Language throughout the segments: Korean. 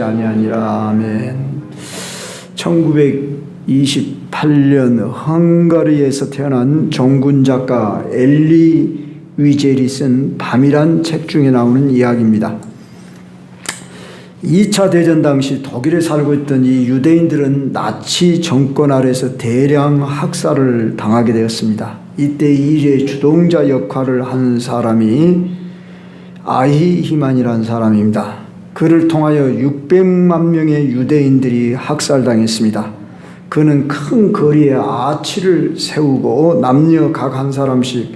아니라 아멘. 1928년 헝가리에서 태어난 정군 작가 엘리 위젤이 쓴 밤이란 책 중에 나오는 이야기입니다. 2차 대전 당시 독일에 살고 있던 이 유대인들은 나치 정권 아래서 대량 학살을 당하게 되었습니다. 이때 이 일의 주동자 역할을 한 사람이 아히히만이라는 사람입니다. 그를 통하여 600만 명의 유대인들이 학살당했습니다. 그는 큰 거리에 아치를 세우고 남녀 각 한 사람씩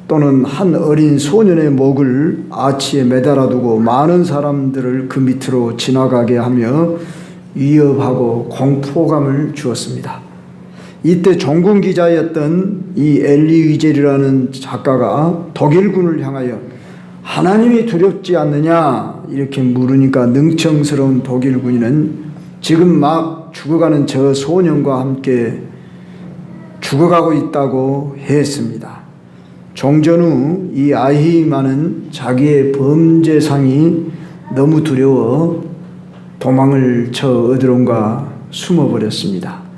또는 한 어린 소년의 목을 아치에 매달아 두고 많은 사람들을 그 밑으로 지나가게 하며 위협하고 공포감을 주었습니다. 이때 종군 기자였던 이 엘리 위젤이라는 작가가 독일군을 향하여 하나님이 두렵지 않느냐 이렇게 물으니까 능청스러운 독일 군인은 지금 막 죽어가는 저 소년과 함께 죽어가고 있다고 했습니다. 종전 후 이 아히만은 자기의 범죄상이 너무 두려워 도망을 쳐 어디론가 숨어버렸습니다.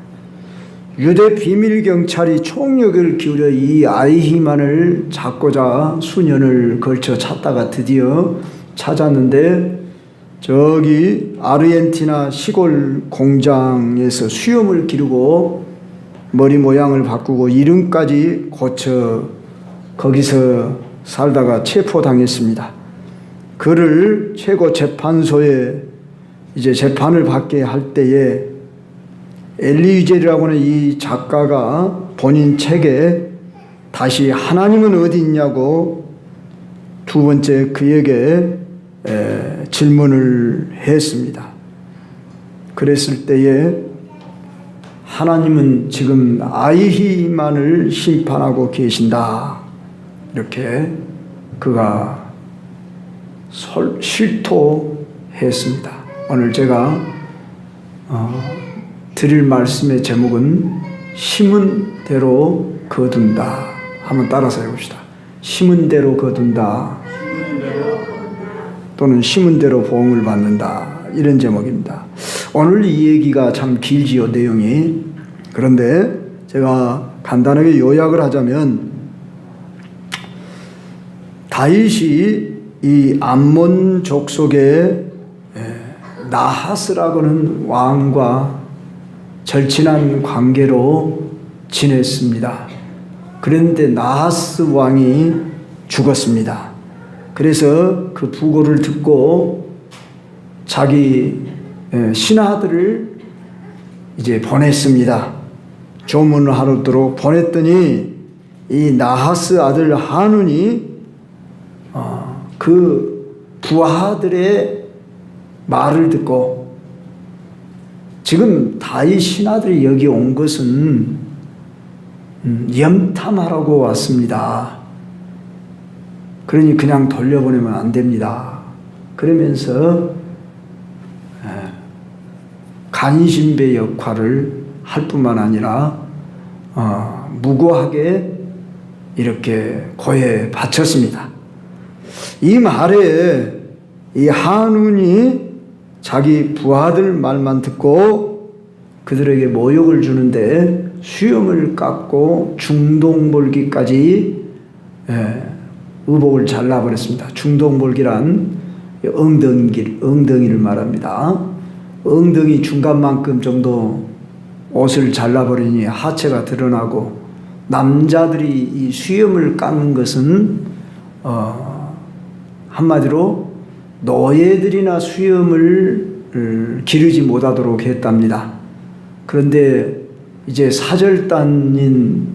유대 비밀경찰이 총력을 기울여 이 아히만을 찾고자 수년을 걸쳐 찾다가 드디어 찾았는데 저기 아르헨티나 시골 공장에서 수염을 기르고 머리 모양을 바꾸고 이름까지 고쳐 거기서 살다가 체포당했습니다. 그를 최고 재판소에 이제 재판을 받게 할 때에 엘리 위젤이라고 하는 이 작가가 본인 책에 다시 하나님은 어디 있냐고 두 번째 그에게 질문을 했습니다. 그랬을 때에 하나님은 지금 아히만을 심판하고 계신다. 이렇게 그가 실토했습니다. 오늘 제가 드릴 말씀의 제목은 심은 대로 거둔다. 한번 따라서 해봅시다. 심은 대로 거둔다. 또는 심은 대로 보응을 받는다. 이런 제목입니다. 오늘 이 얘기가 참 길지요, 내용이. 그런데 제가 간단하게 요약을 하자면 다윗이 이 암몬 족속의 나하스라고는 왕과 절친한 관계로 지냈습니다. 그런데 나하스 왕이 죽었습니다. 그래서 그 부고를 듣고 자기 신하들을 이제 보냈습니다. 조문을 하도록 보냈더니 이 나하스 아들 한운이 그 부하들의 말을 듣고 지금 다윗 신하들이 여기 온 것은 염탐하라고 왔습니다. 그러니 그냥 돌려보내면 안 됩니다. 그러면서 간신배 역할을 할 뿐만 아니라 무고하게 이렇게 고해 바쳤습니다. 이 말에 이 한운이 자기 부하들 말만 듣고 그들에게 모욕을 주는데 수염을 깎고 중동볼기까지 의복을 잘라버렸습니다. 중동볼기란 엉덩이를 말합니다. 엉덩이 중간만큼 정도 옷을 잘라버리니 하체가 드러나고 남자들이 이 수염을 깎는 것은 한마디로 노예들이나 수염을 기르지 못하도록 했답니다. 그런데 이제 사절단인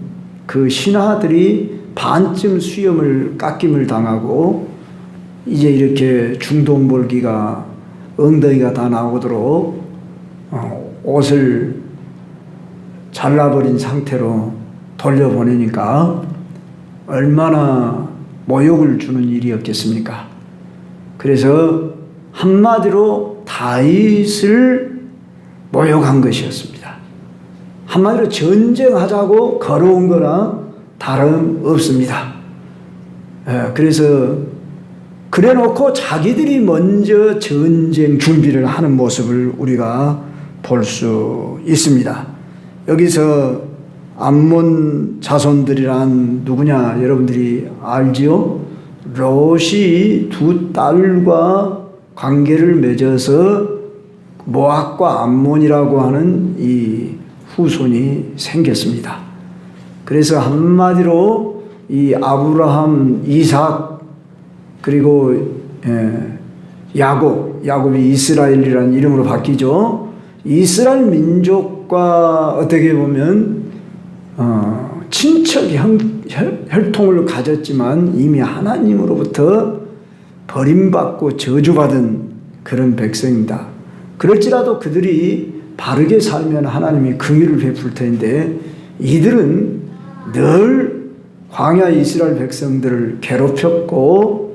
그 신하들이 반쯤 수염을 깎임을 당하고 이제 이렇게 중동볼기가 엉덩이가 다 나오도록 옷을 잘라버린 상태로 돌려보내니까 얼마나 모욕을 주는 일이었겠습니까? 그래서 한마디로 다윗을 모욕한 것이었습니다. 한마디로 전쟁하자고 걸어온 거나 다름없습니다. 그래서 그래 놓고 자기들이 먼저 전쟁 준비를 하는 모습을 우리가 볼 수 있습니다. 여기서 암몬 자손들이란 누구냐 여러분들이 알지요? 롯이 두 딸과 관계를 맺어서 모압과 암몬이라고 하는 이 후손이 생겼습니다. 그래서 한마디로 이 아브라함, 이삭 그리고 야곱이 이스라엘이라는 이름으로 바뀌죠. 이스라엘 민족과 어떻게 보면 친척 혈통을 가졌지만 이미 하나님으로부터 버림받고 저주받은 그런 백성입니다. 그럴지라도 그들이 바르게 살면 하나님이 긍휼을 베풀 텐데 이들은 늘 광야 이스라엘 백성들을 괴롭혔고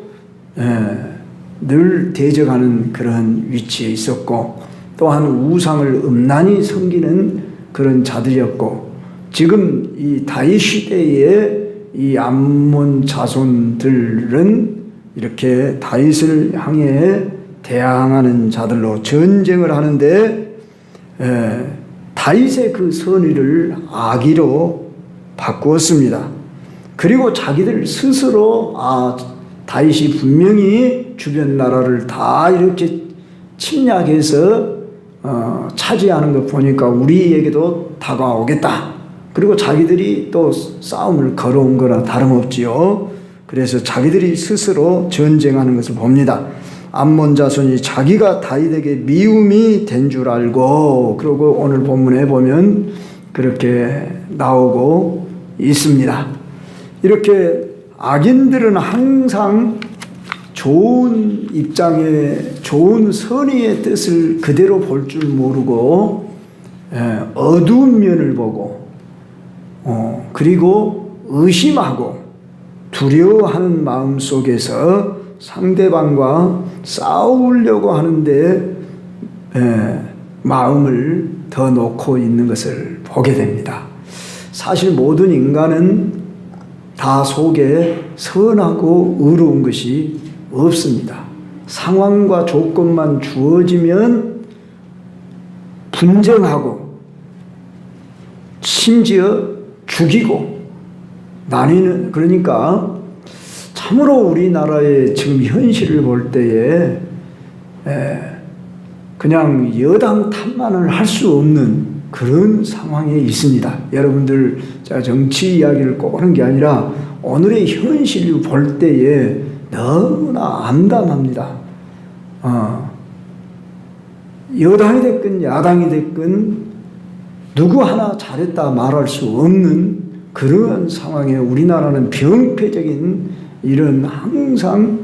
늘 대적하는 그런 위치에 있었고 또한 우상을 음란히 섬기는 그런 자들이었고 지금 이 다윗 시대의 이 암몬 자손들은 이렇게 다윗을 향해 대항하는 자들로 전쟁을 하는데 다윗의 그 선의를 악의로 바꾸었습니다. 그리고 자기들 스스로 다윗이 분명히 주변 나라를 다 이렇게 침략해서 차지하는 것 보니까 우리에게도 다가오겠다. 그리고 자기들이 또 싸움을 걸어온 거나 다름없지요. 그래서 자기들이 스스로 전쟁하는 것을 봅니다. 암몬 자손이 자기가 다윗에게 미움이 된 줄 알고 그리고 오늘 본문에 보면 그렇게 나오고 있습니다. 이렇게 악인들은 항상 좋은 입장에 좋은 선의의 뜻을 그대로 볼 줄 모르고 어두운 면을 보고 그리고 의심하고 두려워하는 마음 속에서 상대방과 싸우려고 하는데 마음을 더 놓고 있는 것을 보게 됩니다. 사실 모든 인간은 다 속에 선하고 의로운 것이 없습니다. 상황과 조건만 주어지면 분쟁하고 심지어 죽이고 나뉘는 그러니까 참으로 우리나라의 지금 현실을 볼 때에 그냥 여당 탓만을 할 수 없는 그런 상황에 있습니다. 여러분들 제가 정치 이야기를 꼭 하는 게 아니라 오늘의 현실을 볼 때에 너무나 암담합니다. 여당이 됐건 야당이 됐건 누구 하나 잘했다 말할 수 없는 그런 상황에 우리나라는 병폐적인 이런 항상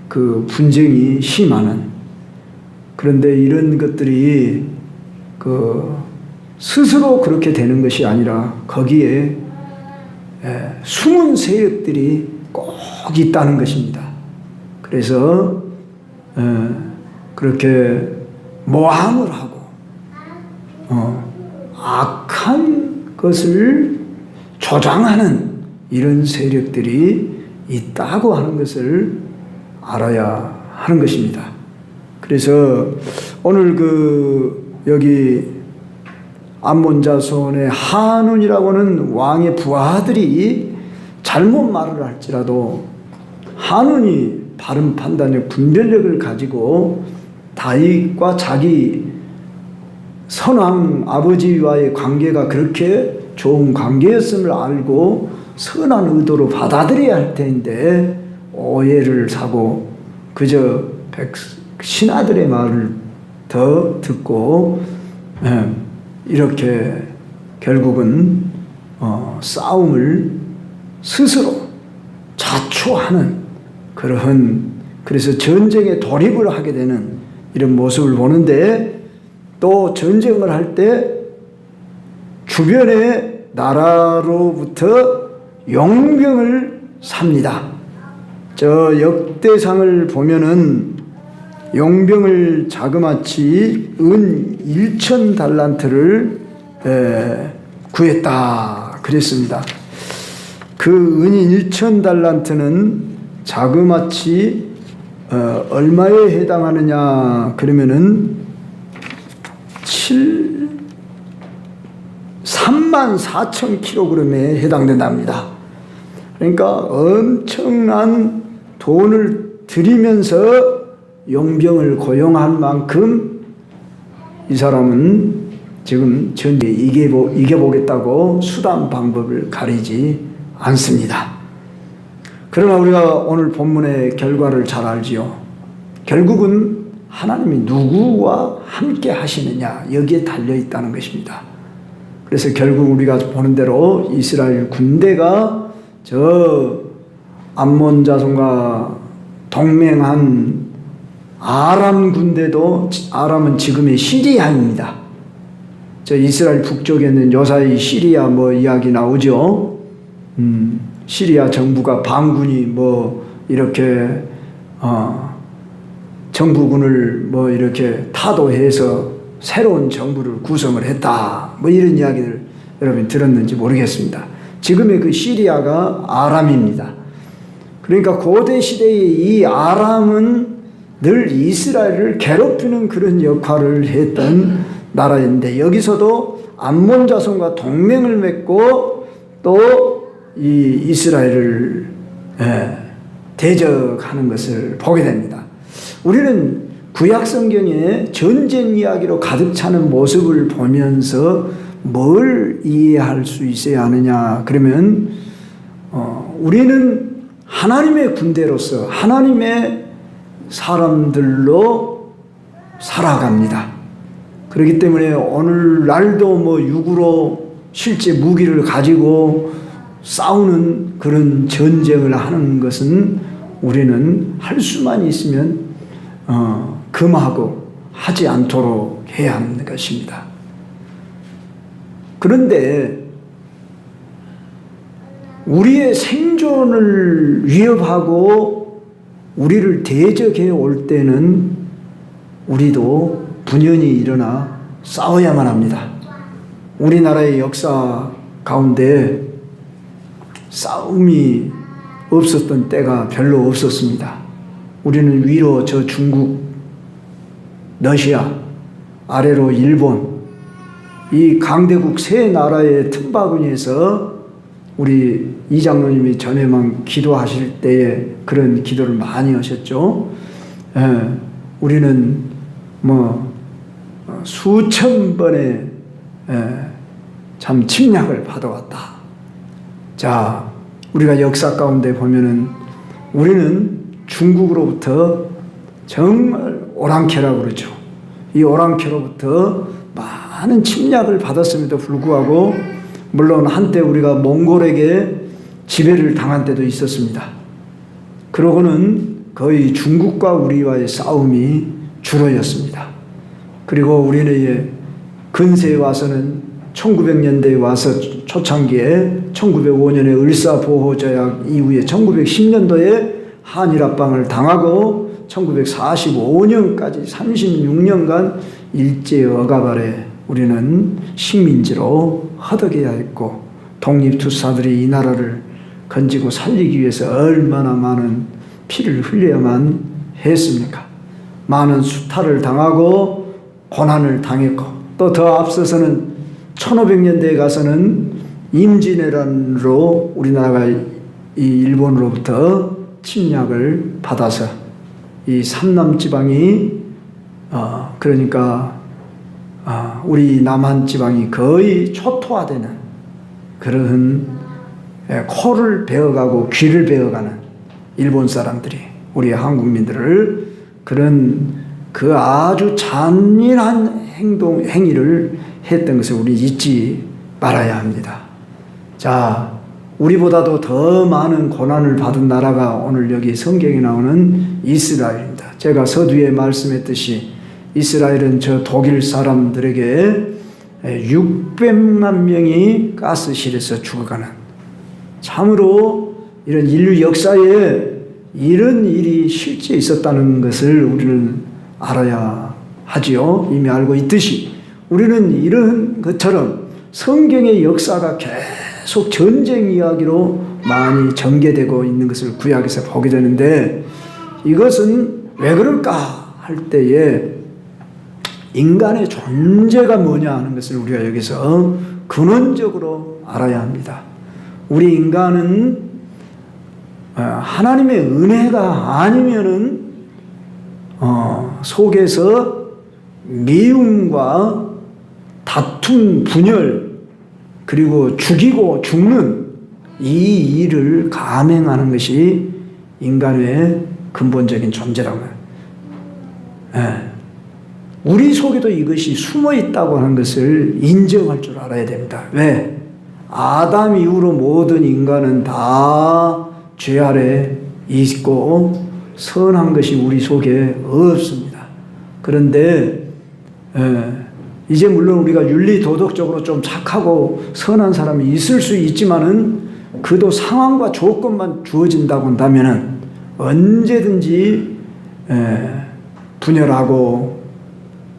그 분쟁이 심하는 그런데 이런 것들이 스스로 그렇게 되는 것이 아니라 거기에 숨은 세력들이 꼭 있다는 것입니다. 그래서 그렇게 모함을 하고 악한 것을 조장하는 이런 세력들이 있다고 하는 것을 알아야 하는 것입니다. 그래서 오늘 여기 암몬 자손의 한운이라고는 왕의 부하들이 잘못 말을 할지라도 한운이 바른 판단력, 분별력을 가지고 다윗과 자기 선왕 아버지와의 관계가 그렇게 좋은 관계였음을 알고 선한 의도로 받아들여야 할 텐데 오해를 사고 그저 신하들의 말을 더 듣고 이렇게 결국은 싸움을 스스로 자초하는 그래서 전쟁에 돌입을 하게 되는 이런 모습을 보는데 또 전쟁을 할 때 주변의 나라로부터 용병을 삽니다. 저 역대상을 보면은 용병을 자그마치 은 1,000달란트를 구했다 그랬습니다. 그 은이 1,000달란트는 자그마치 얼마에 해당하느냐 그러면은 34,000kg에 해당된답니다. 그러니까 엄청난 돈을 들이면서 용병을 고용한 만큼 이 사람은 지금 전쟁에 이겨보겠다고 수단 방법을 가리지 않습니다. 그러나 우리가 오늘 본문의 결과를 잘 알지요. 결국은 하나님이 누구와 함께 하시느냐 여기에 달려 있다는 것입니다. 그래서 결국 우리가 보는 대로 이스라엘 군대가 저 암몬 자손과 동맹한 아람 군대도, 아람은 지금의 시리아입니다. 저 이스라엘 북쪽에 있는 요사이 시리아 뭐 이야기 나오죠. 시리아 정부가 반군이 뭐 이렇게 정부군을 뭐 이렇게 타도해서 새로운 정부를 구성을 했다. 뭐 이런 이야기를 여러분 들었는지 모르겠습니다. 지금의 그 시리아가 아람입니다. 그러니까 고대 시대의 이 아람은 늘 이스라엘을 괴롭히는 그런 역할을 했던 나라인데 여기서도 암몬 자손과 동맹을 맺고 또 이 이스라엘을 대적하는 것을 보게 됩니다. 우리는 구약 성경에 전쟁 이야기로 가득 차는 모습을 보면서 뭘 이해할 수 있어야 하느냐 그러면 우리는 하나님의 군대로서 하나님의 사람들로 살아갑니다. 그렇기 때문에 오늘날도 뭐 육으로 실제 무기를 가지고 싸우는 그런 전쟁을 하는 것은 우리는 할 수만 있으면 금하고 하지 않도록 해야 하는 것입니다. 그런데 우리의 생존을 위협하고 우리를 대적해 올 때는 우리도 분연히 일어나 싸워야만 합니다. 우리나라의 역사 가운데 싸움이 없었던 때가 별로 없었습니다. 우리는 위로 저 중국, 러시아, 아래로 일본, 이 강대국 세 나라의 틈바구니에서 우리 이장로님이 전에만 기도하실 때에 그런 기도를 많이 하셨죠. 우리는 뭐 수천 번의 참 침략을 받아왔다. 자, 우리가 역사 가운데 보면은 우리는 중국으로부터 정말 오랑캐라고 그러죠. 이 오랑캐로부터 많은 침략을 받았음에도 불구하고 물론 한때 우리가 몽골에게 지배를 당한 때도 있었습니다. 그러고는 거의 중국과 우리와의 싸움이 주로였습니다. 그리고 우리는 근세에 와서는 1900년대에 와서 초창기에 1905년에 을사보호조약 이후에 1910년도에 한일합방을 당하고 1945년까지 36년간 일제 억압 아래 우리는 식민지로 허덕여야 했고 독립투사들이 이 나라를 건지고 살리기 위해서 얼마나 많은 피를 흘려야만 했습니까? 많은 수탈을 당하고 고난을 당했고 또 더 앞서서는 1500년대에 가서는 임진왜란으로 우리나라가 이 일본으로부터 침략을 받아서 이 삼남 지방이 그러니까 우리 남한 지방이 거의 초토화되는 그런 코를 베어가고 귀를 베어가는 일본 사람들이 우리 한국민들을 그런 그 아주 잔인한 행위를 했던 것을 우리 잊지 말아야 합니다. 자, 우리보다도 더 많은 고난을 받은 나라가 오늘 여기 성경에 나오는 이스라엘입니다. 제가 서두에 말씀했듯이 이스라엘은 저 독일 사람들에게 600만 명이 가스실에서 죽어가는 참으로 이런 인류 역사에 이런 일이 실제 있었다는 것을 우리는 알아야 하지요. 이미 알고 있듯이 우리는 이런 것처럼 성경의 역사가 계속 전쟁 이야기로 많이 전개되고 있는 것을 구약에서 보게 되는데, 이것은 왜 그럴까 할 때에 인간의 존재가 뭐냐 하는 것을 우리가 여기서 근원적으로 알아야 합니다. 우리 인간은 하나님의 은혜가 아니면은 속에서 미움과 다툼, 분열, 그리고 죽이고 죽는 이 일을 감행하는 것이 인간의 근본적인 존재라고 해요. 우리 속에도 이것이 숨어 있다고 하는 것을 인정할 줄 알아야 됩니다. 왜? 아담 이후로 모든 인간은 다 죄 아래 있고 선한 것이 우리 속에 없습니다. 그런데 이제 물론 우리가 윤리 도덕적으로 좀 착하고 선한 사람이 있을 수 있지만은 그도 상황과 조건만 주어진다고 한다면은 언제든지 분열하고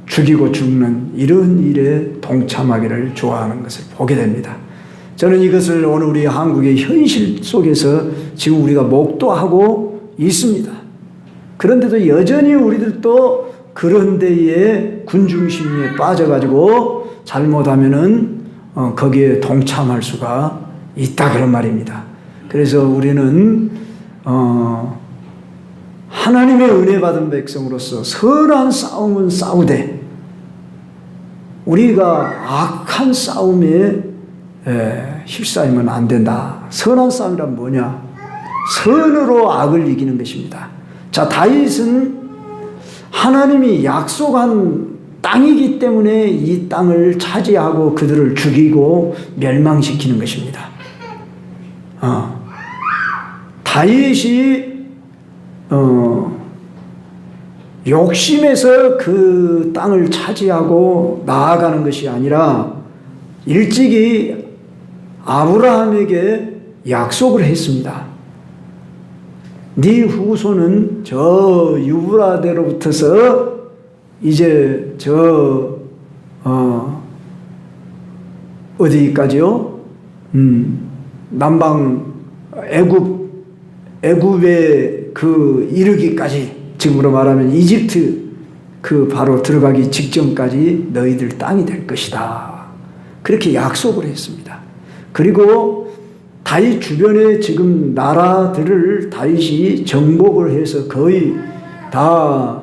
죽이고 죽는 이런 일에 동참하기를 좋아하는 것을 보게 됩니다. 저는 이것을 오늘 우리 한국의 현실 속에서 지금 우리가 목도하고 있습니다. 그런데도 여전히 우리들도 그런 데에 군중심리에 빠져가지고 잘못하면은 거기에 동참할 수가 있다, 그런 말입니다. 그래서 우리는 하나님의 은혜 받은 백성으로서 선한 싸움은 싸우되 우리가 악한 싸움에 휩싸이면 안 된다. 선한 싸움이란 뭐냐? 선으로 악을 이기는 것입니다. 자, 다윗은 하나님이 약속한 땅이기 때문에 이 땅을 차지하고 그들을 죽이고 멸망시키는 것입니다. 다윗이 욕심에서 그 땅을 차지하고 나아가는 것이 아니라 일찍이 아브라함에게 약속을 했습니다. 네 후손은 저 유브라데로부터서 이제 저 어디까지요? 남방 애굽에 그 이르기까지, 지금으로 말하면 이집트 그 바로 들어가기 직전까지 너희들 땅이 될 것이다. 그렇게 약속을 했습니다. 그리고 다윗 주변에 지금 나라들을 다윗이 정복을 해서 거의 다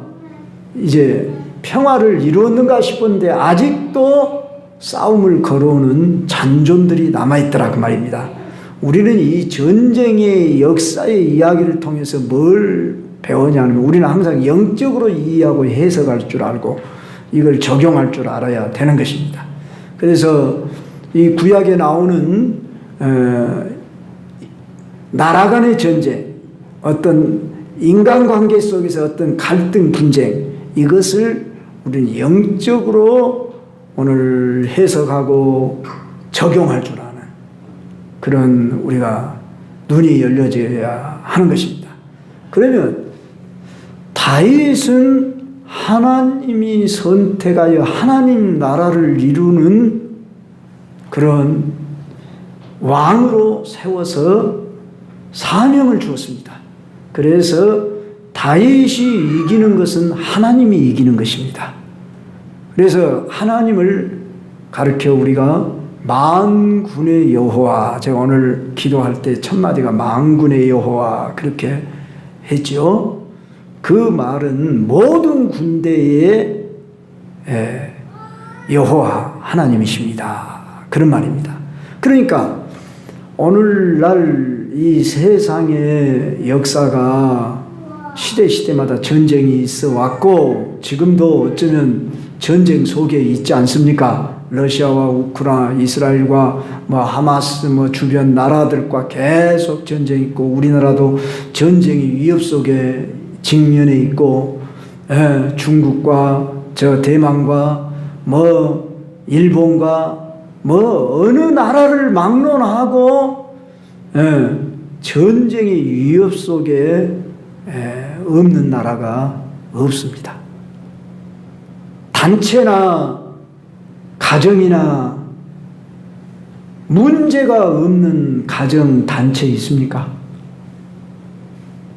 이제 평화를 이루었는가 싶었는데 아직도 싸움을 걸어오는 잔존들이 남아있더라, 그 말입니다. 우리는 이 전쟁의 역사의 이야기를 통해서 뭘 배우냐면 우리는 항상 영적으로 이해하고 해석할 줄 알고 이걸 적용할 줄 알아야 되는 것입니다. 그래서 이 구약에 나오는 나라 간의 전쟁, 어떤 인간관계 속에서 어떤 갈등, 분쟁, 이것을 우리는 영적으로 오늘 해석하고 적용할 줄 아는 그런 우리가 눈이 열려져야 하는 것입니다. 그러면 다윗은 하나님이 선택하여 하나님 나라를 이루는 그런 왕으로 세워서 사명을 주었습니다. 그래서 다윗이 이기는 것은 하나님이 이기는 것입니다. 그래서 하나님을 가르쳐 우리가 만군의 여호와, 제가 오늘 기도할 때 첫 마디가 만군의 여호와 그렇게 했죠. 그 말은 모든 군대의 여호와 하나님이십니다. 그런 말입니다. 그러니까 오늘날 이 세상의 역사가 시대마다 전쟁이 있어 왔고 지금도 어쩌면 전쟁 속에 있지 않습니까? 러시아와 우크라이나, 이스라엘과 하마스 주변 나라들과 계속 전쟁이 있고 우리나라도 전쟁의 위협 속에 직면해 있고 중국과 저 대만과 일본과 어느 나라를 막론하고 전쟁의 위협 속에 없는 나라가 없습니다. 단체나 가정이나 문제가 없는 가정 단체 있습니까?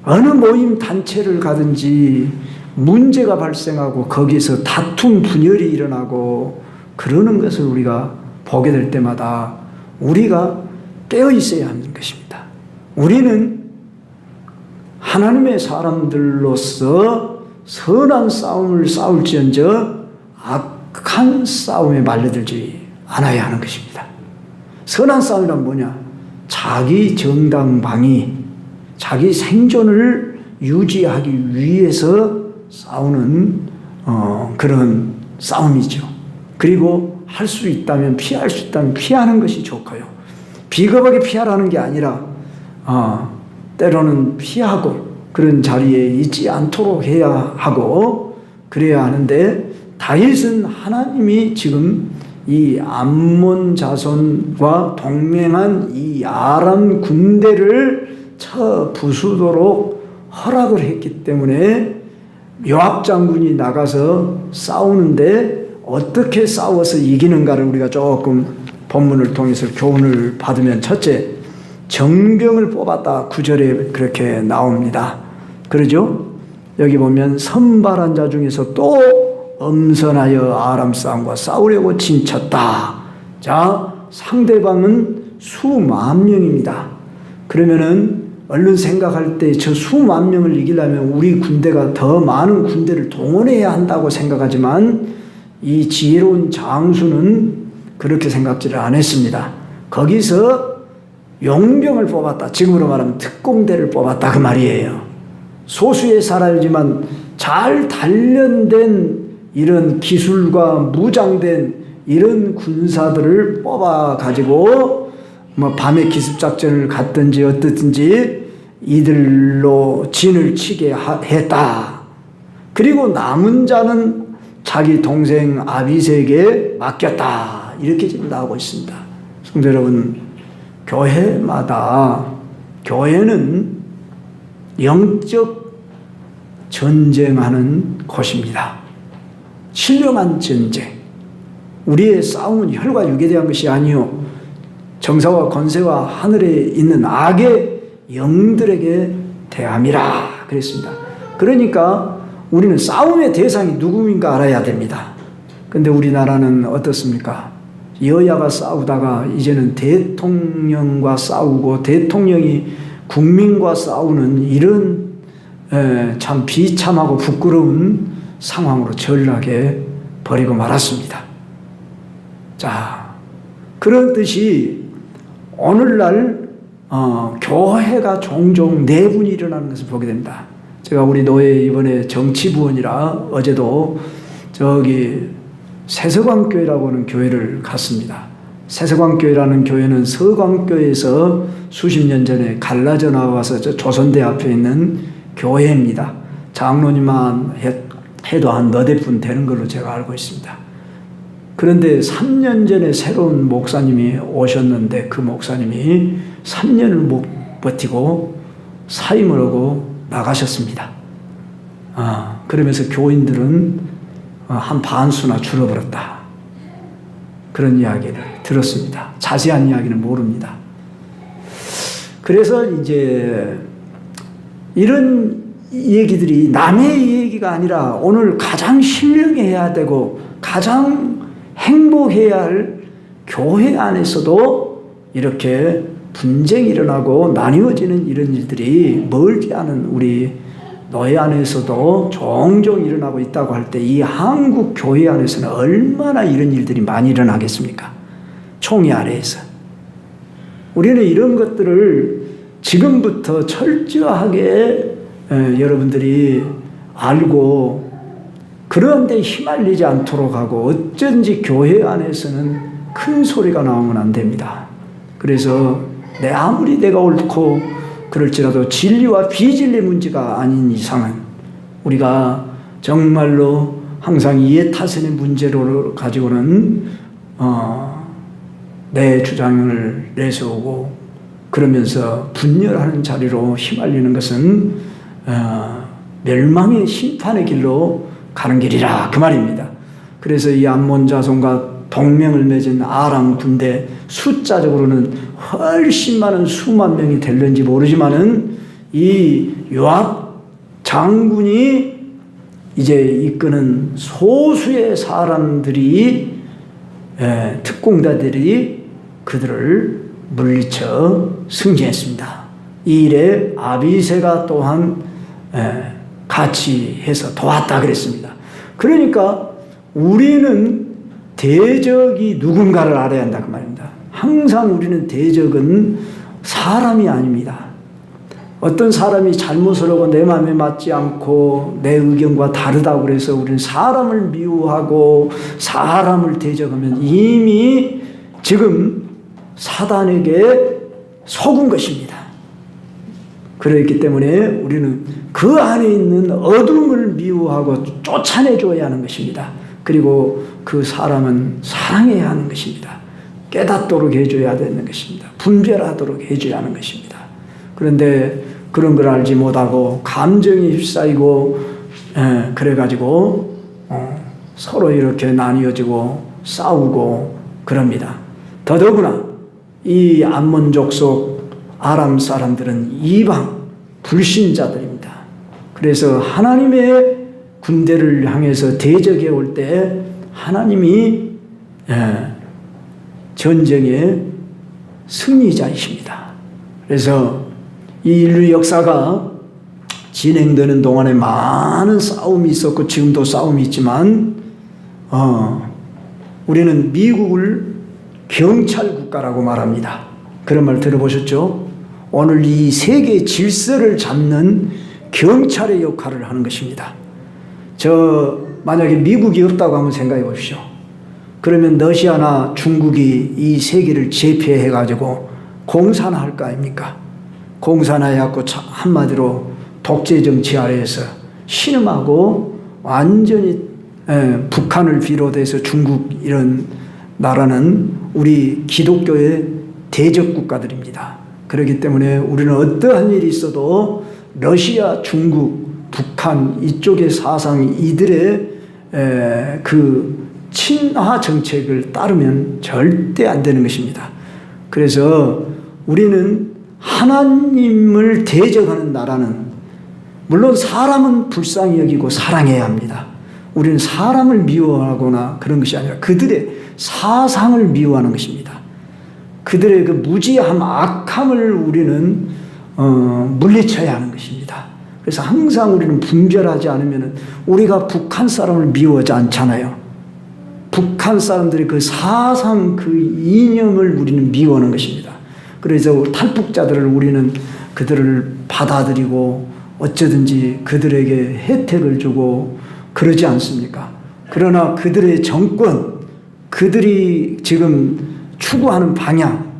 어느 모임 단체를 가든지 문제가 발생하고 거기서 다툼 분열이 일어나고 그러는 것을 우리가 보게 될 때마다 우리가 깨어 있어야 하는 것입니다. 우리는 하나님의 사람들로서 선한 싸움을 싸울지언정 악한 싸움에 말려들지 않아야 하는 것입니다. 선한 싸움이란 뭐냐? 자기 정당방위, 자기 생존을 유지하기 위해서 싸우는 그런 싸움이죠. 그리고 할 수 있다면 피할 수 있다면 피하는 것이 좋고요. 비겁하게 피하라는 게 아니라 때로는 피하고 그런 자리에 있지 않도록 해야 하고 그래야 하는데 다윗은 하나님이 지금 이 암몬 자손과 동맹한 이 아람 군대를 쳐 부수도록 허락을 했기 때문에 요압 장군이 나가서 싸우는데 어떻게 싸워서 이기는가를 우리가 조금 본문을 통해서 교훈을 받으면, 첫째, 정병을 뽑았다 9절에 그렇게 나옵니다. 그러죠? 여기 보면 선발한 자 중에서 또 엄선하여 아람 사람과 싸우려고 진쳤다. 자, 상대방은 수만 명입니다. 그러면은 얼른 생각할 때 저 수만 명을 이기려면 우리 군대가 더 많은 군대를 동원해야 한다고 생각하지만 이 지혜로운 장수는 그렇게 생각지를 않았습니다. 거기서 용병을 뽑았다. 지금으로 말하면 특공대를 뽑았다 그 말이에요. 소수의 사람이지만 잘 단련된 이런 기술과 무장된 이런 군사들을 뽑아가지고 밤에 기습작전을 갔든지 어떻든지 이들로 진을 치게 했다. 그리고 남은 자는 자기 동생 아비새에게 맡겼다. 이렇게 지금 나오고 있습니다. 성도 여러분, 교회는 영적 전쟁하는 곳입니다. 신령한 전쟁. 우리의 싸움은 혈과 육에 대한 것이 아니요 정사와 권세와 하늘에 있는 악의 영들에게 대함이라 그랬습니다. 그러니까 우리는 싸움의 대상이 누구인가 알아야 됩니다. 그런데 우리나라는 어떻습니까? 여야가 싸우다가 이제는 대통령과 싸우고 대통령이 국민과 싸우는 이런 참 비참하고 부끄러운 상황으로 전락해 버리고 말았습니다. 자, 그렇듯이 오늘날 교회가 종종 내분이 일어나는 것을 보게 됩니다. 제가 우리 노예 이번에 정치부원이라 어제도 저기 새서광교회라고 하는 교회를 갔습니다. 새서광교회라는 교회는 서광교회에서 수십 년 전에 갈라져 나와서 저 조선대 앞에 있는 교회입니다. 장로님만 해도 한 너댓 분 되는 걸로 제가 알고 있습니다. 그런데 3년 전에 새로운 목사님이 오셨는데 그 목사님이 3년을 못 버티고 사임을 하고 나가셨습니다. 그러면서 교인들은 한 반수나 줄어들었다. 그런 이야기를 들었습니다. 자세한 이야기는 모릅니다. 그래서 이제 이런 얘기들이 남의 얘기가 아니라 오늘 가장 신령해야 되고 가장 행복해야 할 교회 안에서도 이렇게 분쟁이 일어나고 나뉘어지는 이런 일들이 멀지 않은 우리 노예 안에서도 종종 일어나고 있다고 할 때 이 한국 교회 안에서는 얼마나 이런 일들이 많이 일어나겠습니까? 총회 아래에서. 우리는 이런 것들을 지금부터 철저하게 여러분들이 알고 그런 데 휘말리지 않도록 하고 어쩐지 교회 안에서는 큰 소리가 나오면 안 됩니다. 그래서 아무리 내가 옳고 그럴지라도 진리와 비진리 문제가 아닌 이상은 우리가 정말로 항상 이해타산의 문제로 가지고는 내 주장을 내세우고 그러면서 분열하는 자리로 휘말리는 것은 멸망의 심판의 길로 가는 길이라 그 말입니다. 그래서 이 암몬 자손과 동맹을 맺은 아람 군대 숫자적으로는 훨씬 많은 수만 명이 될는지 모르지만은 이 요압 장군이 이제 이끄는 소수의 사람들이 특공대들이 그들을 물리쳐 승리했습니다. 이 일에 아비새가 또한 같이 해서 도왔다 그랬습니다. 그러니까 우리는 대적이 누군가를 알아야 한다 그 말입니다. 항상 우리는 대적은 사람이 아닙니다. 어떤 사람이 잘못을 하고 내 마음에 맞지 않고 내 의견과 다르다고 그래서 우리는 사람을 미워하고 사람을 대적하면 이미 지금 사단에게 속은 것입니다. 그렇기 때문에 우리는 그 안에 있는 어둠을 미워하고 쫓아내줘야 하는 것입니다. 그리고 그 사람은 사랑해야 하는 것입니다. 깨닫도록 해줘야 되는 것입니다. 분별하도록 해줘야 하는 것입니다. 그런데 그런 걸 알지 못하고 감정에 휩싸이고 그래가지고 서로 이렇게 나뉘어지고 싸우고 그럽니다. 더더구나 이 암몬 족속 아람 사람들은 이방 불신자들입니다. 그래서 하나님의 군대를 향해서 대적해 올 때 하나님이 전쟁의 승리자이십니다. 그래서 이 인류 역사가 진행되는 동안에 많은 싸움이 있었고 지금도 싸움이 있지만 우리는 미국을 경찰 국가라고 말합니다. 그런 말 들어보셨죠? 오늘 이 세계 질서를 잡는 경찰의 역할을 하는 것입니다. 만약에 미국이 없다고 한번 생각해 보십시오. 그러면 러시아나 중국이 이 세계를 제패해 가지고 공산화할 거 아닙니까? 공산화해갖고 한마디로 독재 정치 아래에서 신음하고 완전히 북한을 비롯해서 중국 이런 나라는 우리 기독교의 대적 국가들입니다. 그렇기 때문에 우리는 어떠한 일이 있어도 러시아, 중국, 북한 이쪽의 사상이 이들의 그 친화 정책을 따르면 절대 안 되는 것입니다. 그래서 우리는 하나님을 대적하는 나라는 물론 사람은 불쌍히 여기고 사랑해야 합니다. 우리는 사람을 미워하거나 그런 것이 아니라 그들의 사상을 미워하는 것입니다. 그들의 그 무지함, 악함을 우리는 물리쳐야 하는 것입니다. 그래서 항상 우리는 분별하지 않으면 우리가 북한 사람을 미워하지 않잖아요. 북한 사람들의 그 사상, 그 이념을 우리는 미워하는 것입니다. 그래서 탈북자들을 우리는 그들을 받아들이고 어쩌든지 그들에게 혜택을 주고 그러지 않습니까? 그러나 그들의 정권, 그들이 지금 추구하는 방향,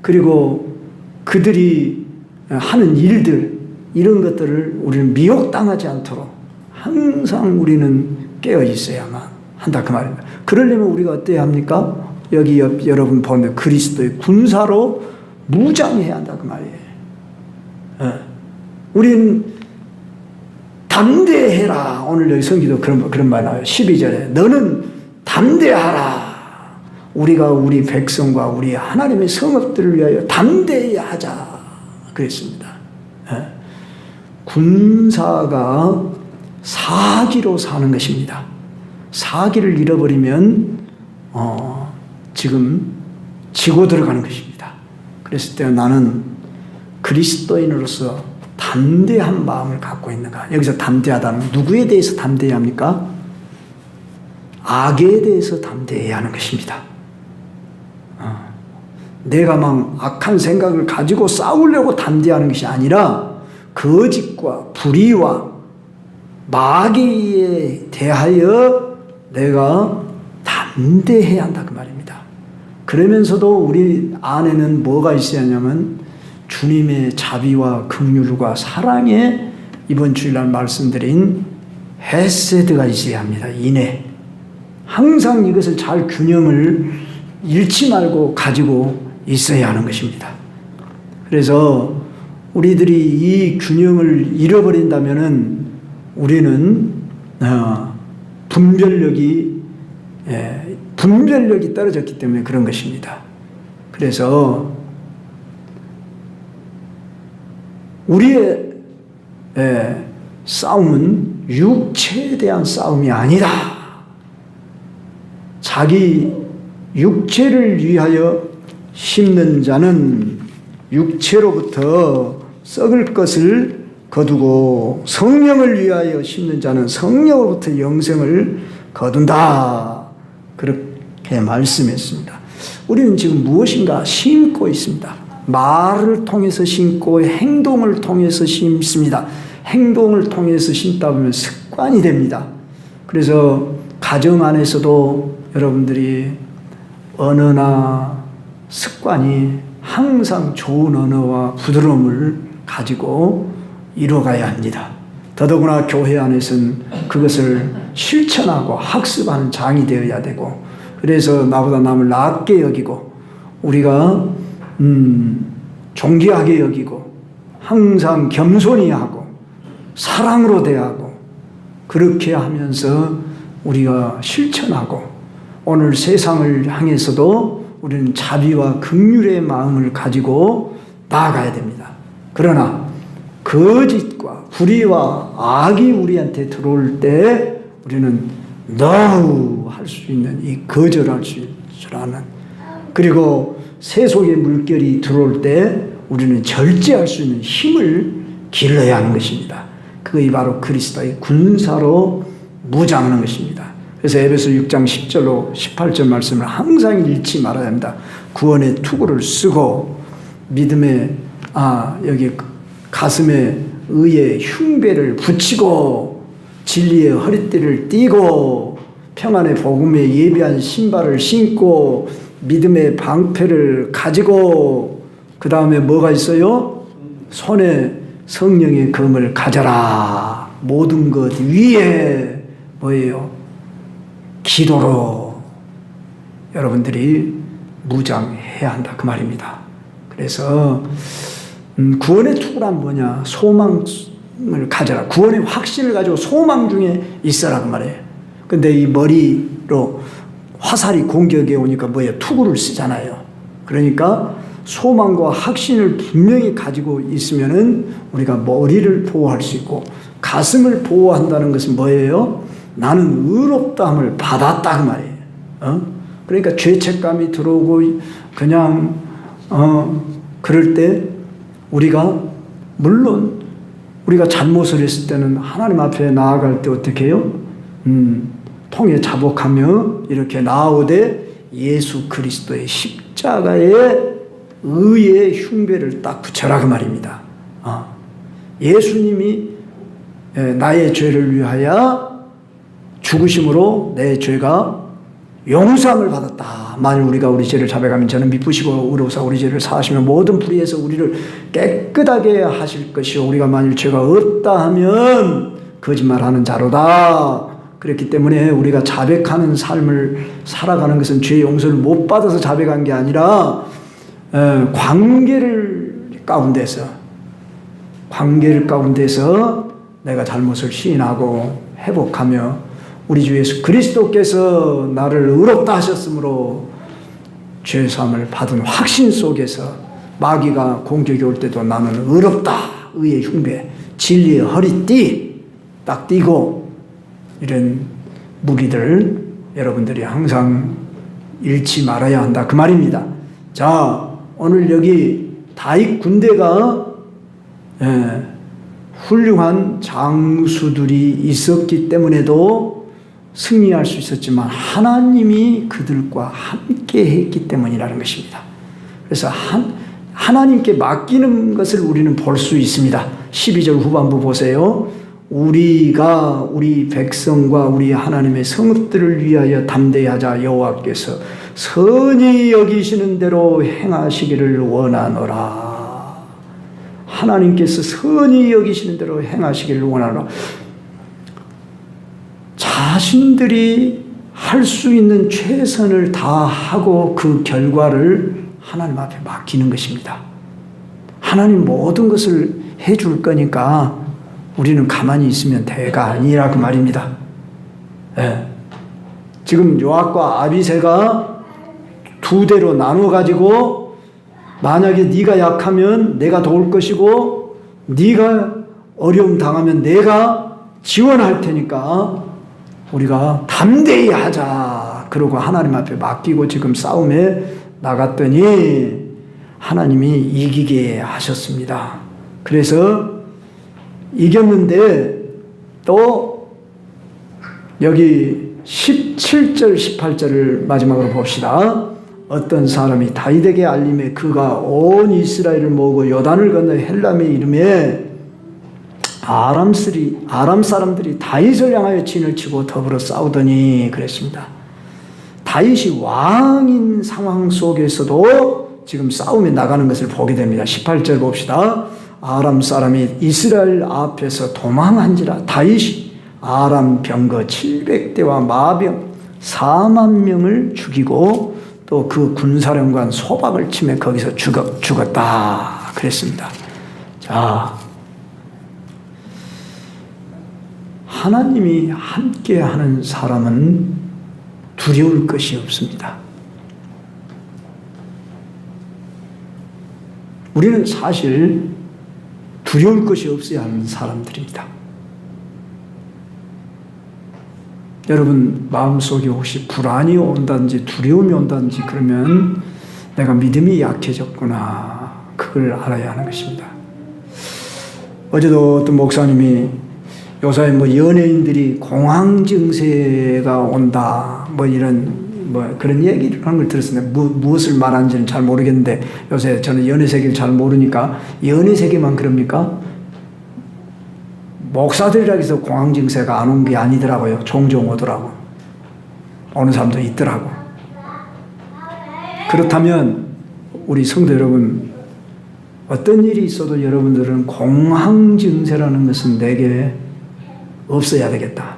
그리고 그들이 하는 일들, 이런 것들을 우리는 미혹당하지 않도록 항상 우리는 깨어 있어야만 한다 그 말입니다. 그러려면 우리가 어때야 합니까? 여기 여러분 보면 그리스도의 군사로 무장해야 한다 그 말이에요. 우리는 담대해라. 오늘 여기 성기도 그런 말 나와요. 12절에 너는 담대하라. 우리가 우리 백성과 우리 하나님의 성읍들을 위하여 담대해야 하자 그랬습니다. 군사가 사기로 사는 것입니다. 사기를 잃어버리면 지금 지고 들어가는 것입니다. 그랬을 때 나는 그리스도인으로서 담대한 마음을 갖고 있는가? 여기서 담대하다는 누구에 대해서 담대해야 합니까? 악에 대해서 담대해야 하는 것입니다. 내가 막 악한 생각을 가지고 싸우려고 담대하는 것이 아니라 거짓과 불의와 마귀에 대하여 내가 담대해야 한다 그 말입니다. 그러면서도 우리 안에는 뭐가 있어야 하냐면 주님의 자비와 긍휼과 사랑에 이번 주일날 말씀드린 헤세드가 있어야 합니다. 인애. 항상 이것을 잘 균형을 잃지 말고 가지고 있어야 하는 것입니다. 그래서 우리들이 이 균형을 잃어버린다면은 우리는 분별력이 분별력이 떨어졌기 때문에 그런 것입니다. 그래서 우리의 싸움은 육체에 대한 싸움이 아니다. 자기 육체를 위하여 심는 자는 육체로부터 썩을 것을 거두고 성령을 위하여 심는 자는 성령으로부터 영생을 거둔다. 그렇게 말씀했습니다. 우리는 지금 무엇인가 심고 있습니다. 말을 통해서 심고 행동을 통해서 심습니다. 행동을 통해서 심다 보면 습관이 됩니다. 그래서 가정 안에서도 여러분들이 언어나 습관이 항상 좋은 언어와 부드러움을 가지고 이루어가야 합니다. 더더구나 교회 안에서는 그것을 실천하고 학습하는 장이 되어야 되고, 그래서 나보다 남을 낮게 여기고 우리가 존귀하게 여기고 항상 겸손히 하고 사랑으로 대하고 그렇게 하면서 우리가 실천하고 오늘 세상을 향해서도 우리는 자비와 긍휼의 마음을 가지고 나아가야 됩니다. 그러나 거짓과 불의와 악이 우리한테 들어올 때 우리는 노 할 수 있는, 이 거절할 줄 아는, 그리고 세속의 물결이 들어올 때 우리는 절제할 수 있는 힘을 길러야 하는 것입니다. 그것이 바로 그리스도의 군사로 무장하는 것입니다. 그래서 에베소 6장 10절로 18절 말씀을 항상 잃지 말아야 합니다. 구원의 투구를 쓰고 믿음의 여기 가슴에 의의 흉배를 붙이고 진리의 허리띠를 띠고 평안의 복음에 예비한 신발을 신고 믿음의 방패를 가지고 그 다음에 뭐가 있어요? 손에 성령의 검을 가져라. 모든 것 위에 뭐예요? 기도로 여러분들이 무장해야 한다 그 말입니다. 그래서 구원의 투구란 뭐냐? 소망을 가져라. 구원의 확신을 가지고 소망 중에 있어라 그 말이에요. 근데 이 머리로 화살이 공격해 오니까 뭐예요? 투구를 쓰잖아요. 그러니까 소망과 확신을 분명히 가지고 있으면은 우리가 머리를 보호할 수 있고, 가슴을 보호한다는 것은 뭐예요? 나는 의롭다함을 받았다 그 말이에요. 그러니까 죄책감이 들어오고 그냥 그럴 때 우리가 물론 우리가 잘못을 했을 때는 하나님 앞에 나아갈 때 어떻게 해요? 통에 자복하며 이렇게 나아오되 예수 그리스도의 십자가의 의의 흉배를 딱 붙여라 그 말입니다. 예수님이 나의 죄를 위하여 죽으심으로 내 죄가 용서함을 받았다. 만일 우리가 우리 죄를 자백하면 저는 미쁘시고 의로우사 우리 죄를 사하시며 모든 불의에서 우리를 깨끗하게 하실 것이요 우리가 만일 죄가 없다 하면 거짓말하는 자로다. 그렇기 때문에 우리가 자백하는 삶을 살아가는 것은 죄 용서를 못 받아서 자백한 게 아니라 관계를 가운데서 내가 잘못을 시인하고 회복하며 우리 주 예수 그리스도께서 나를 의롭다 하셨으므로 죄사함을 받은 확신 속에서 마귀가 공격이 올 때도 나는 의롭다. 의의 흉배, 진리의 허리띠 딱 띠고 이런 무기들 여러분들이 항상 잃지 말아야 한다 그 말입니다. 자, 오늘 여기 다윗 군대가 훌륭한 장수들이 있었기 때문에도 승리할 수 있었지만 하나님이 그들과 함께 했기 때문이라는 것입니다. 그래서 하나님께 맡기는 것을 우리는 볼 수 있습니다. 12절 후반부 보세요. 우리가 우리 백성과 우리 하나님의 성읍들을 위하여 담대하자. 여호와께서 선히 여기시는 대로 행하시기를 원하노라. 하나님께서 선히 여기시는 대로 행하시기를 원하노라. 자신들이 할 수 있는 최선을 다하고 그 결과를 하나님 앞에 맡기는 것입니다. 하나님 모든 것을 해줄 거니까 우리는 가만히 있으면 돼가 아니라 그 말입니다. 지금 요압과 아비새가 두 대로 나눠 가지고 만약에 네가 약하면 내가 도울 것이고 네가 어려움 당하면 내가 지원할 테니까 우리가 담대히 하자. 그러고 하나님 앞에 맡기고 지금 싸움에 나갔더니 하나님이 이기게 하셨습니다. 그래서 이겼는데 또 여기 17절 18절을 마지막으로 봅시다. 어떤 사람이 다윗에게 알림에 그가 온 이스라엘을 모으고 요단을 건너 헬람의 이름에 아람 사람들이 다윗을 향하여 진을 치고 더불어 싸우더니 그랬습니다. 다윗이 왕인 상황 속에서도 지금 싸움에 나가는 것을 보게 됩니다. 18절 봅시다. 아람 사람이 이스라엘 앞에서 도망한지라 다윗이 아람 병거 700대와 마병 4만 명을 죽이고 또 그 군사령관 소박을 치며 거기서 죽었다 그랬습니다. 자, 하나님이 함께하는 사람은 두려울 것이 없습니다. 우리는 사실 두려울 것이 없어야 하는 사람들입니다. 여러분 마음속에 혹시 불안이 온다든지 두려움이 온다든지 그러면 내가 믿음이 약해졌구나, 그걸 알아야 하는 것입니다. 어제도 어떤 목사님이 요새 연예인들이 공황 증세가 온다 이런 그런 얘기를 하는 걸 들었습니다. 무엇을 말하는지는 잘 모르겠는데 요새 저는 연예 세계를 잘 모르니까 연예 세계만 그럽니까? 목사들이라 해서 공황 증세가 안 온 게 아니더라고요. 종종 오더라고. 오는 사람도 있더라고. 그렇다면 우리 성도 여러분, 어떤 일이 있어도 여러분들은 공황 증세라는 것은 내게 없어야 되겠다.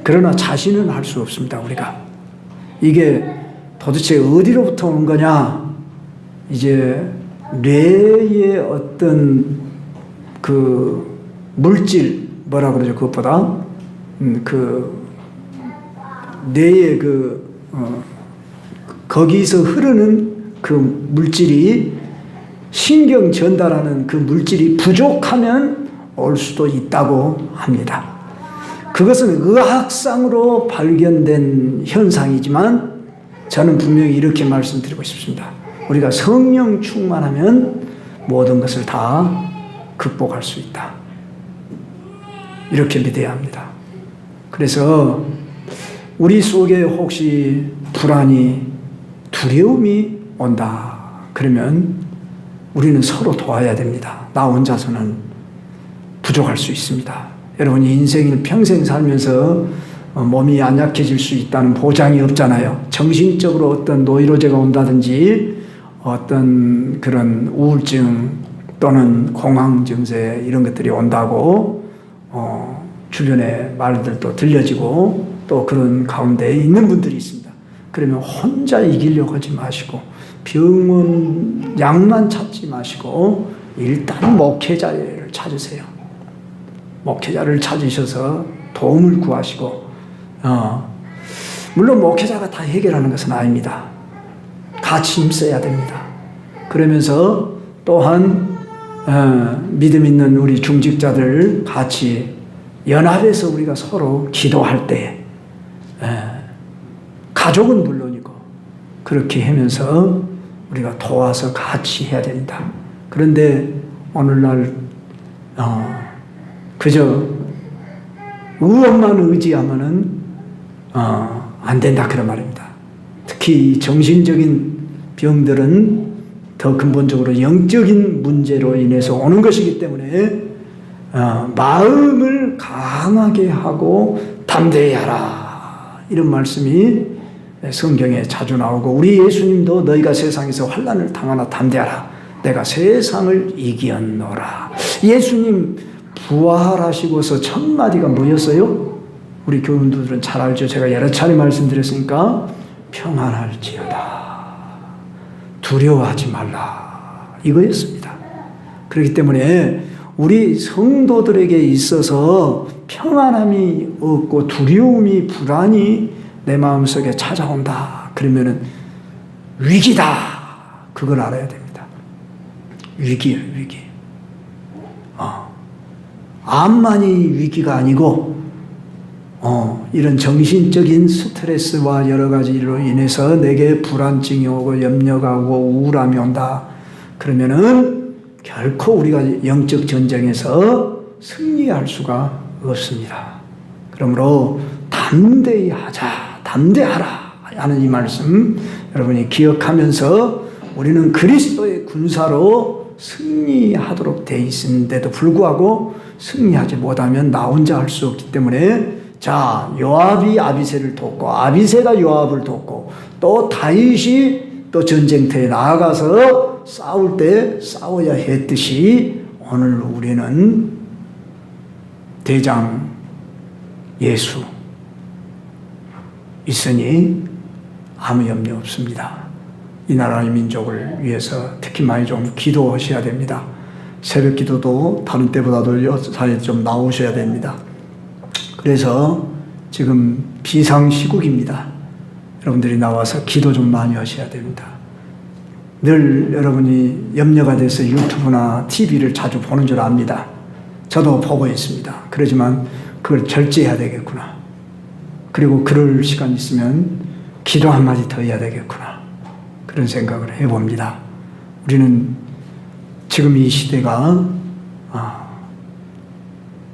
그러나 자신은 할 수 없습니다. 우리가 이게 도대체 어디로부터 오는 거냐? 이제 뇌의 어떤 그 물질 뭐라 그러죠? 그것보다 그 뇌의 거기서 흐르는 그 물질이 신경 전달하는 그 물질이 부족하면 올 수도 있다고 합니다. 그것은 의학상으로 발견된 현상이지만 저는 분명히 이렇게 말씀드리고 싶습니다. 우리가 성령 충만하면 모든 것을 다 극복할 수 있다. 이렇게 믿어야 합니다. 그래서 우리 속에 혹시 불안이, 두려움이 온다 그러면 우리는 서로 도와야 됩니다. 나 혼자서는 부족할 수 있습니다. 여러분이 인생을 평생 살면서 몸이 안 약해질 수 있다는 보장이 없잖아요. 정신적으로 어떤 노이로제가 온다든지 어떤 그런 우울증 또는 공황 증세 이런 것들이 온다고 주변의 말들도 들려지고 또 그런 가운데 있는 분들이 있습니다. 그러면 혼자 이기려고 하지 마시고 병원 약만 찾지 마시고 일단 목회자를 찾으세요. 목회자를 찾으셔서 도움을 구하시고 물론 목회자가 다 해결하는 것은 아닙니다. 같이 힘써야 됩니다. 그러면서 또한 믿음 있는 우리 중직자들 같이 연합해서 우리가 서로 기도할 때 가족은 물론이고 그렇게 하면서 우리가 도와서 같이 해야 됩니다. 그런데 오늘날 그저 의원만 의지하면은 안 된다 그런 말입니다. 특히 정신적인 병들은 더 근본적으로 영적인 문제로 인해서 오는 것이기 때문에 마음을 강하게 하고 담대히 하라 이런 말씀이 성경에 자주 나오고 우리 예수님도 너희가 세상에서 환난을 당하나 담대하라 내가 세상을 이기었노라. 예수님 부활하시고서 첫 마디가 뭐였어요? 우리 교인들은 잘 알죠. 제가 여러 차례 말씀드렸으니까 평안할지어다 두려워하지 말라 이거였습니다. 그렇기 때문에 우리 성도들에게 있어서 평안함이 없고 두려움이 불안이 내 마음속에 찾아온다. 그러면은 위기다. 그걸 알아야 됩니다. 위기예요, 위기. 암만이 위기가 아니고 이런 정신적인 스트레스와 여러 가지로 인해서 내게 불안증이 오고 염려가 오고 우울함이 온다. 그러면은 결코 우리가 영적 전쟁에서 승리할 수가 없습니다. 그러므로 담대히 하자, 담대하라 하는 이 말씀 여러분이 기억하면서 우리는 그리스도의 군사로 승리하도록 돼 있는데도 불구하고 승리하지 못하면 나 혼자 할 수 없기 때문에 자, 요압이 아비새를 돕고 아비새가 요압을 돕고 또 다윗이 또 전쟁터에 나아가서 싸울 때 싸워야 했듯이 오늘 우리는 대장 예수 있으니 아무 염려 없습니다. 이 나라의 민족을 위해서 특히 많이 좀 기도하셔야 됩니다. 새벽 기도도 다른 때보다도 여사에 좀 나오셔야 됩니다. 그래서 지금 비상시국입니다. 여러분들이 나와서 기도 좀 많이 하셔야 됩니다. 늘 여러분이 염려가 돼서 유튜브나 TV를 자주 보는 줄 압니다. 저도 보고 있습니다. 그러지만 그걸 절제해야 되겠구나. 그리고 그럴 시간 있으면 기도 한마디 더 해야 되겠구나. 그런 생각을 해봅니다. 우리는 지금 이 시대가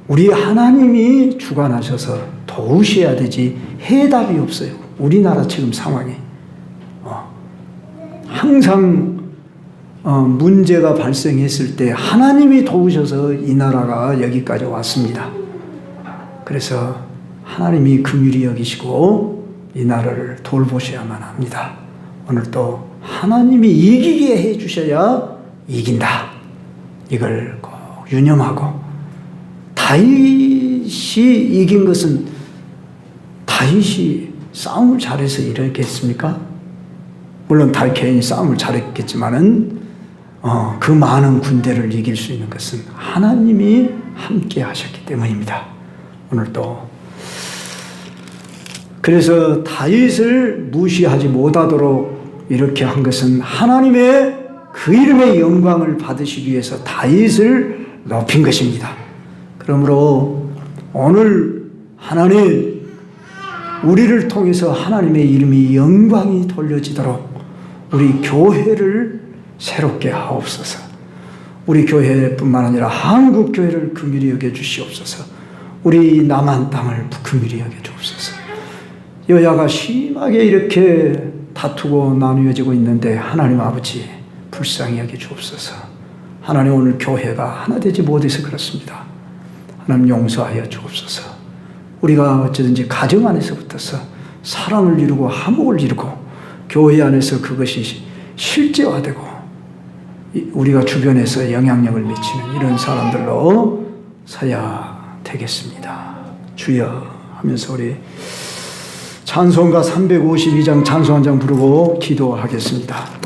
우리 하나님이 주관하셔서 도우셔야 되지 해답이 없어요. 우리나라 지금 상황이 항상 문제가 발생했을 때 하나님이 도우셔서 이 나라가 여기까지 왔습니다. 그래서 하나님이 긍휼히 여기시고 이 나라를 돌보셔야만 합니다. 오늘 또 하나님이 이기게 해주셔야 이긴다. 이걸 꼭 유념하고 다윗이 이긴 것은 다윗이 싸움을 잘해서 이랬겠습니까? 물론 다윗 개인이 싸움을 잘했겠지만은 그 많은 군대를 이길 수 있는 것은 하나님이 함께 하셨기 때문입니다. 오늘 또 그래서 다윗을 무시하지 못하도록 이렇게 한 것은 하나님의 그 이름의 영광을 받으시기 위해서 다윗을 높인 것입니다. 그러므로 오늘 하나님 우리를 통해서 하나님의 이름이 영광이 돌려지도록 우리 교회를 새롭게 하옵소서. 우리 교회뿐만 아니라 한국 교회를 긍휼히 여겨 주시옵소서. 우리 남한 땅을 긍휼히 여겨 주옵소서. 여야가 심하게 이렇게 다투고 나누어지고 있는데 하나님 아버지 불쌍히 여겨 주옵소서. 하나님 오늘 교회가 하나 되지 못해서 그렇습니다. 하나님 용서하여 주옵소서. 우리가 어쩌든지 가정 안에서부터서 사랑을 이루고 화목을 이루고 교회 안에서 그것이 실제화되고 우리가 주변에서 영향력을 미치는 이런 사람들로 서야 되겠습니다. 주여 하면서 우리 찬송가 352장 찬송 한 장 부르고 기도하겠습니다.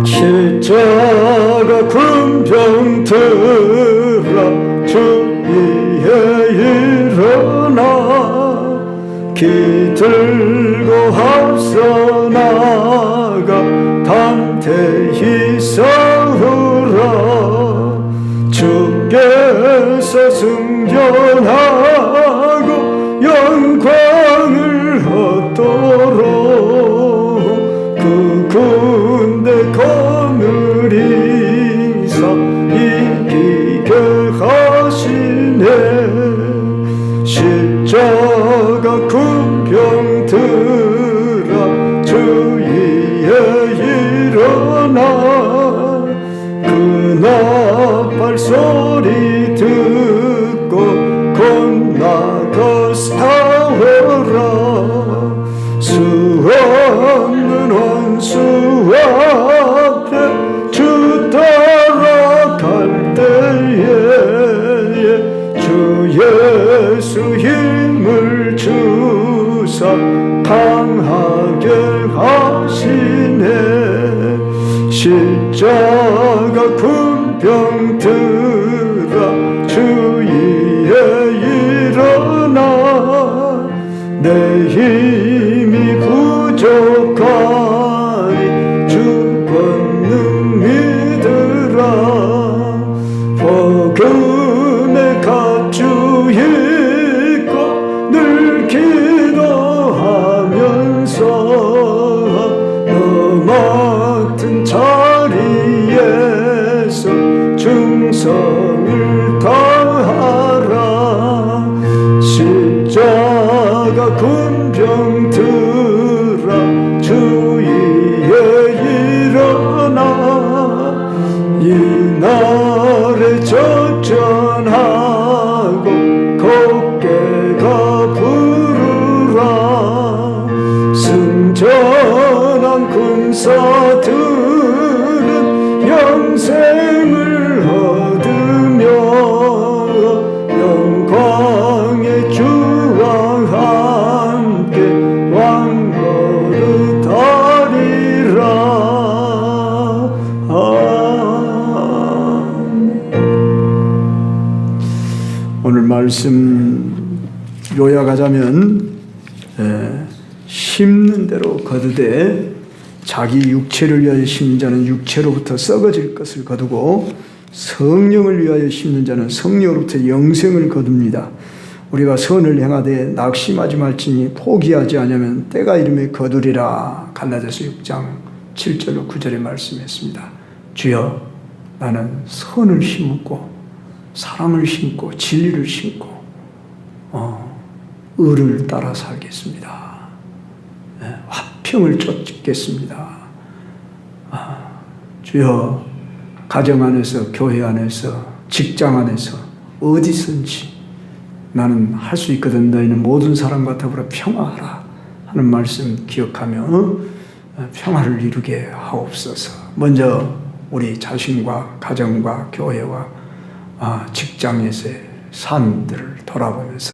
십자가 군병 들어 주 위에 일어나 기들고 앞서 나가 담대히 싸우라 주께서 승전하고 영광을 얻도록 그 군대 거느리사 이기게 하시네 십자가 군병 들어 주 위에 일어나 그 나팔 소리 듣고 곧 나가 싸워라 수 없는 원수 앞에 주 따라갈 때에 주 예수 힘을 주시고 주사 강하게 하시네. 십자가 군병 들어 주위에 일어나. 내 힘이 부족하니 주 권능 믿으라. 복음의 갑주 입고 늘 기도하면서 너 맡은 자리에서 충성을 다하라. 십자가 군병 들어 주위에 일어나. 이날에 적전하고 곱게가 부르라. 승전한 군사들은 영생을 얻으며 영광의 주와 함께 왕노릇하리라. 오늘 말씀 요약하자면 심는 대로 거두되 자기 육체를 위하여 심는 자는 육체로부터 썩어질 것을 거두고 성령을 위하여 심는 자는 성령으로부터 영생을 거둡니다. 우리가 선을 행하되 낙심하지 말지니 포기하지 아니하면 때가 이름에 거두리라. 갈라디아서 6장 7절로 9절에 말씀했습니다. 주여, 나는 선을 심고 사랑을 심고 진리를 심고 의를 따라 살겠습니다. 화평을 쫓겠습니다. 주여, 가정 안에서, 교회 안에서, 직장 안에서 어디선지 나는 할 수 있거든. 너희는 모든 사람과 더불어 평화하라 하는 말씀 기억하며 평화를 이루게 하옵소서. 먼저 우리 자신과 가정과 교회와 직장에서의 삶들을 돌아보면서